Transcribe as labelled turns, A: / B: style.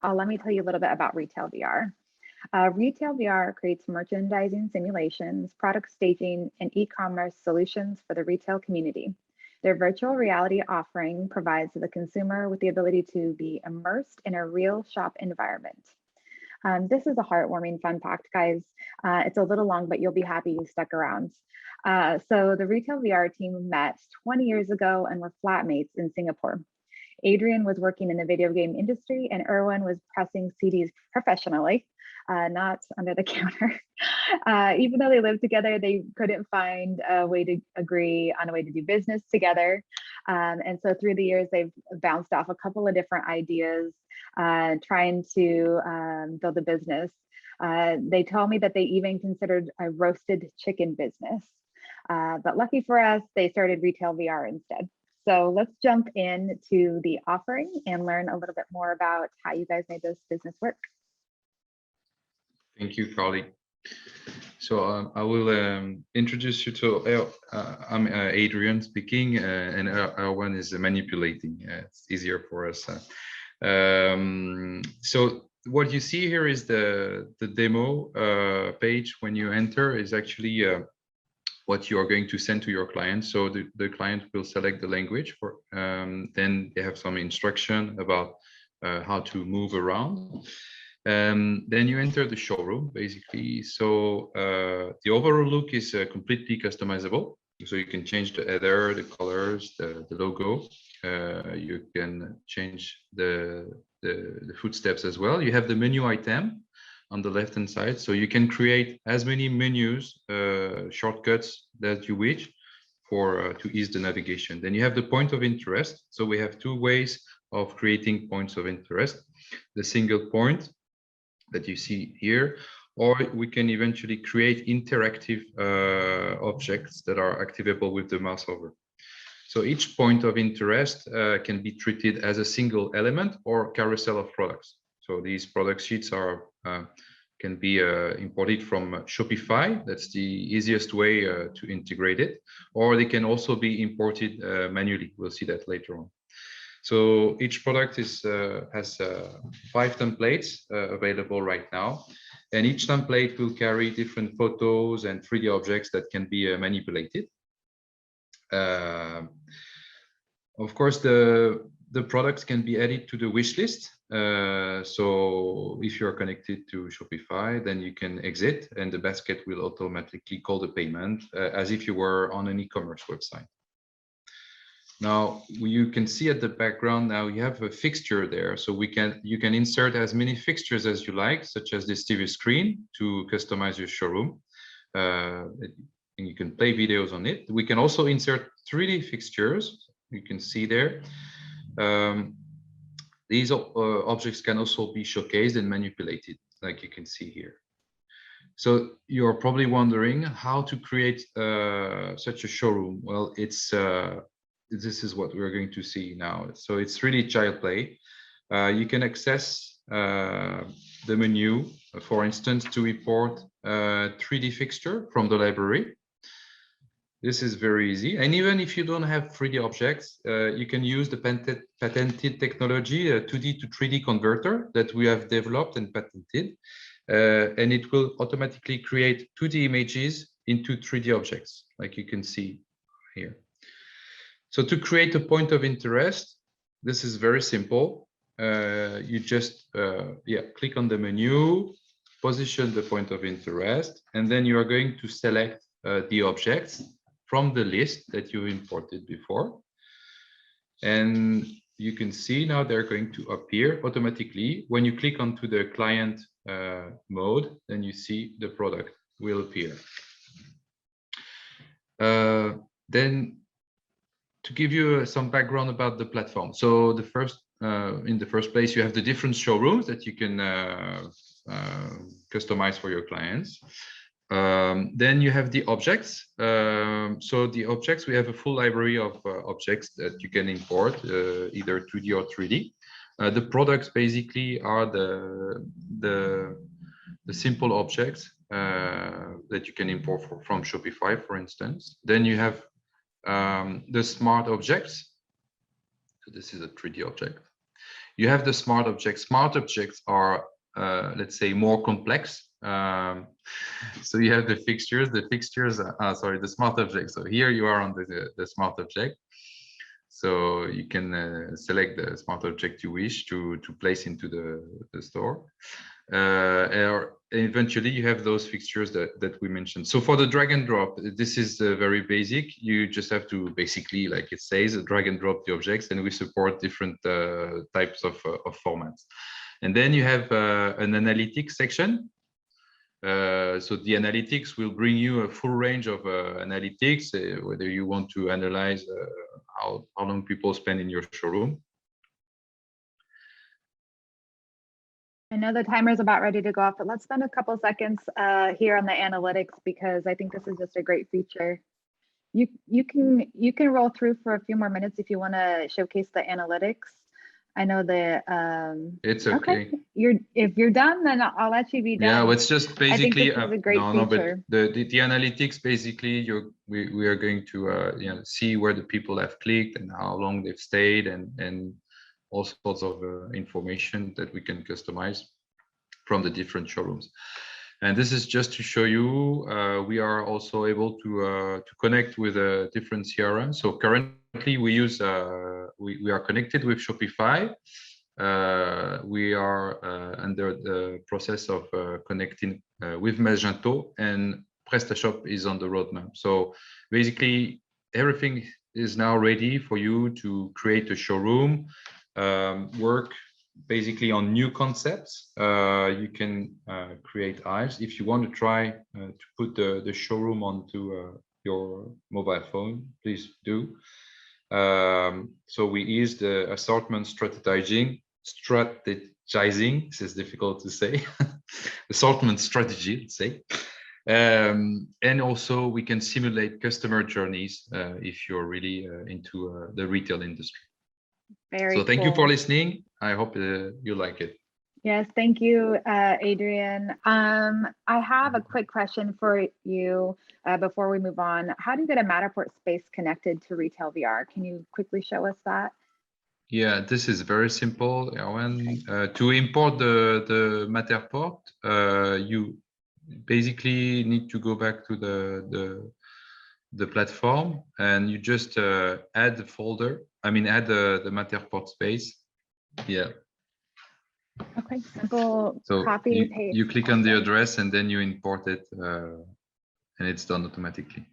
A: let me tell you a little bit about Retail VR. Retail VR creates merchandising simulations, product staging, and e-commerce solutions for the retail community. Their virtual reality offering provides the consumer with the ability to be immersed in a real shop environment. This is a heartwarming fun fact, guys. It's a little long, but you'll be happy you stuck around. So the Retail VR team met 20 years ago and were flatmates in Singapore. Adrian was working in the video game industry and Erwin was pressing CDs professionally, not under the counter. Even though they lived together, they couldn't find a way to agree on a way to do business together. And so through the years, they've bounced off a couple of different ideas, trying to build a business. They told me that they even considered a roasted chicken business. But lucky for us, they started Retail VR instead. So let's jump into the offering and learn a little bit more about how you guys made this business work.
B: Thank you, Carly. So I will introduce you to, I'm Adrian speaking, and Erwan is manipulating. It's easier for us. So what you see here is the demo page. When you enter is actually what you are going to send to your client. So the client will select the language for, then they have some instruction about how to move around. Then you enter the showroom basically. So the overall look is completely customizable. So you can change the header, the colors, the logo. You can change the footsteps as well. You have the menu item on the left hand side, so you can create as many menus, shortcuts that you wish for to ease the navigation. Then you have the point of interest. So we have two ways of creating points of interest: the single point that you see here, or we can eventually create interactive objects that are activable with the mouse over. So each point of interest can be treated as a single element or carousel of products. So these product sheets are can be imported from Shopify. That's the easiest way to integrate it, or they can also be imported manually. We'll see that later on. So each product is has 5 templates available right now, and each template will carry different photos and 3D objects that can be manipulated. Of course, the products can be added to the wish list. So if you're connected to Shopify, then you can exit and the basket will automatically call the payment as if you were on an e-commerce website. Now you can see at the background now you have a fixture there, so you can insert as many fixtures as you like, such as this TV screen to customize your showroom. And you can play videos on it. We can also insert 3D fixtures. You can see there. These objects can also be showcased and manipulated, like you can see here. So you're probably wondering how to create such a showroom. Well, it's this is what we're going to see now. So it's really child play. You can access the menu, for instance, to import a 3D fixture from the library. This is very easy. And even if you don't have 3D objects, you can use the patented technology, a 2D to 3D converter that we have developed and patented. And it will automatically create 2D images into 3D objects, like you can see here. So to create a point of interest, this is very simple. You just click on the menu, position the point of interest, and then you are going to select the objects from the list that you imported before. And you can see now they're going to appear automatically. When you click onto the client mode, then you see the product will appear. Then to give you some background about the platform. So the first, in the first place, you have the different showrooms that you can customize for your clients. Then you have the objects. So the objects, we have a full library of objects that you can import, either 2D or 3D. The products basically are the simple objects that you can import from Shopify, for instance. Then you have the smart objects. So this is a 3D object. You have the smart objects. Smart objects are, let's say, more complex. So you have the fixtures. The fixtures, sorry, the smart object. So here you are on the smart object. So you can select the smart object you wish to place into the store. Or eventually you have those fixtures that we mentioned. So for the drag and drop, this is very basic. You just have to basically, like it says, drag and drop the objects, and we support different types of formats. And then you have an analytics section. So the analytics will bring you a full range of analytics, whether you want to analyze how long people spend in your showroom.
A: I know the timer is about ready to go off, but let's spend a couple seconds here on the analytics, because I think this is just a great feature. You can roll through for a few more minutes if you want to showcase the analytics. I know the
B: it's okay.
A: If you're done, then I'll let you be done.
B: Yeah, well, it's just basically
A: I think this is a great feature.
B: But the analytics, basically we are going to see where the people have clicked and how long they've stayed, and all sorts of information that we can customize from the different showrooms. And this is just to show you, we are also able to connect with a different CRM. So currently we use, we are connected with Shopify. We are under the process of connecting with Magento, and PrestaShop is on the roadmap. So basically everything is now ready for you to create a showroom, work basically on new concepts. You can create aisles. If you want to try to put the showroom onto your mobile phone, please do. So we use the assortment strategizing. This is difficult to say. Assortment strategy, let's say. And also we can simulate customer journeys if you're really into the retail industry.
A: Very
B: so thank
A: cool.
B: you for listening. I hope you like it.
A: Yes, thank you, Adrian. I have a quick question for you before we move on. How do you get a Matterport space connected to Retail VR? Can you quickly show us that?
B: Yeah, this is very simple, Erwan. To import the Matterport, you basically need to go back to the platform, and you just add the folder. I mean, add the Matterport space. Yeah.
A: Okay, simple
B: So
A: copy paste.
B: you click on the address and then you import it, and it's done automatically.